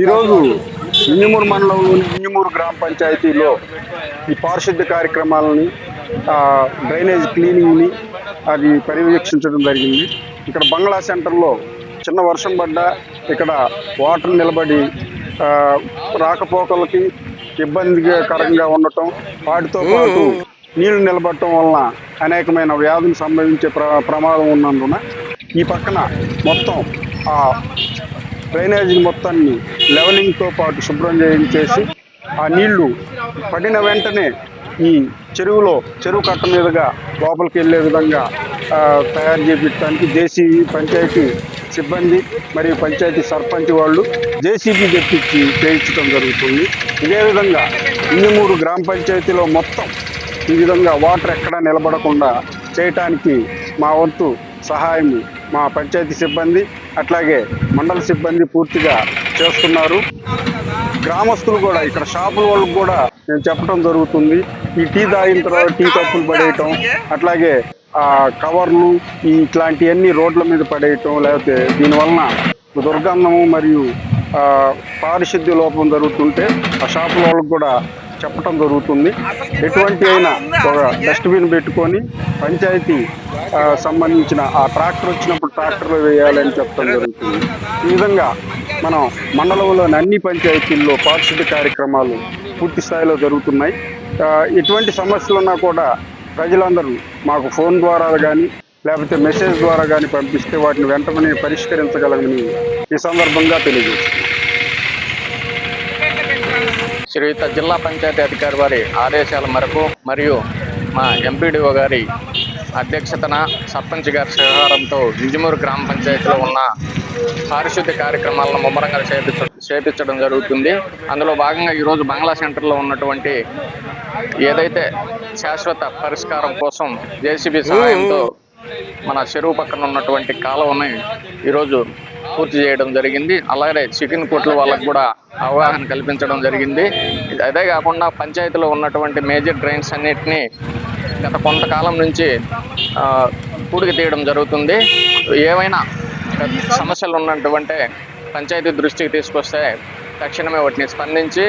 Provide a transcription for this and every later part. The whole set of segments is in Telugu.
ఈరోజు ఇంజమూరు మండలంలోని ఇంజమూరు గ్రామ పంచాయతీలో ఈ పారిశుద్ధ్య కార్యక్రమాలని డ్రైనేజ్ క్లీనింగ్ని అది పర్యవేక్షించడం జరిగింది. ఇక్కడ బంగ్లా సెంటర్లో చిన్న వర్షం పడ్డా ఇక్కడ వాటర్ నిలబడి రాకపోకలకి ఇబ్బందికరంగా ఉండటం, వాటితో పాటు నీళ్లు నిలబడటం వలన అనేకమైన వ్యాధులు సంభవించే ప్రమాదం ఉన్నందున ఈ పక్కన మొత్తం ఆ డ్రైనేజీ మొత్తాన్ని లెవెలింగ్తో పాటు శుభ్రం చేయించేసి ఆ నీళ్లు పడిన వెంటనే ఈ చెరువు కట్ట మీదుగా లోపలికి వెళ్ళే విధంగా తయారు చేయించడానికి జేసీబీ పంచాయతీ సిబ్బంది మరియు పంచాయతీ సర్పంచ్ వాళ్ళు జేసీబీ తెప్పించి చేయించడం జరుగుతుంది. ఇదే విధంగా ఇంజమూరు గ్రామ పంచాయతీలో మొత్తం ఈ విధంగా వాటర్ ఎక్కడా నిలబడకుండా చేయటానికి మా వంతు సహాయం మా పంచాయతీ సిబ్బంది అట్లాగే మండల సిబ్బంది పూర్తిగా చేస్తున్నారు. గ్రామస్తులు కూడా ఇక్కడ షాపుల వాళ్ళకు కూడా నేను చెప్పడం జరుగుతుంది. ఈ టీ తాగిన తర్వాత టీ కప్పులు పడేయటం, అట్లాగే కవర్లు ఇట్లాంటివన్నీ రోడ్ల మీద పడేయటం, లేకపోతే దీనివలన దుర్గంధము మరియు పారిశుద్ధ్య లోపం జరుగుతుంటే ఆ షాపుల వాళ్ళకు కూడా చెప్పడం జరుగుతుంది. ఎటువంటి అయినా ఒక డస్ట్బిన్ పెట్టుకొని పంచాయతీ సంబంధించిన ఆ ట్రాక్టర్ వచ్చినప్పుడు ట్రాక్టర్లో వేయాలని చెప్పడం జరుగుతుంది. ఈ విధంగా మనం మండలంలోని అన్ని పంచాయతీల్లో పారిశుద్ధ్య కార్యక్రమాలు పూర్తి స్థాయిలో జరుగుతున్నాయి. ఎటువంటి సమస్యలు ఉన్నా కూడా ప్రజలందరూ మాకు ఫోన్ ద్వారా కానీ లేకపోతే మెసేజ్ ద్వారా కానీ పంపిస్తే వాటిని వెంటనే పరిష్కరించగలమని ఈ సందర్భంగా తెలియజేస్తుంది. శ్రీయుత జిల్లా పంచాయతీ అధికారి వారి ఆదేశాల మేరకు మరియు మా ఎంపీడీఓ గారి అధ్యక్షతన సర్పంచ్ గారి సహకారంతో ఇంజమూరు గ్రామ పంచాయతీలో ఉన్న పారిశుద్ధ్య కార్యక్రమాలను ముమ్మరంగా చేపించడం జరుగుతుంది. అందులో భాగంగా ఈరోజు బంగ్లా సెంటర్లో ఉన్నటువంటి ఏదైతే శాశ్వత పరిష్కారం కోసం జేసీబీ సహాయంతో మన చెరువు పక్కన ఉన్నటువంటి కాలువని ఈరోజు పూర్తి చేయడం జరిగింది. అలాగే చికెన్ కొట్ల వాళ్ళకు కూడా అవగాహన కల్పించడం జరిగింది. అదే కాకుండా పంచాయతీలో ఉన్నటువంటి మేజర్ డ్రైన్స్ అన్నిటినీ గత కొంతకాలం నుంచి పూడికి తీయడం జరుగుతుంది. ఏవైనా సమస్యలు ఉన్నటువంటి పంచాయతీ దృష్టికి తీసుకొస్తే తక్షణమే వాటిని స్పందించి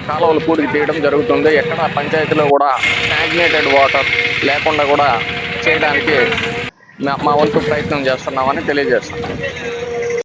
కాలువలు పూడికి తీయడం జరుగుతుంది. ఎక్కడ పంచాయతీలో కూడా స్టాగ్నేటెడ్ వాటర్ లేకుండా కూడా చేయడానికి మా వంతు ప్రయత్నం చేస్తున్నామని తెలియజేస్తున్నాం.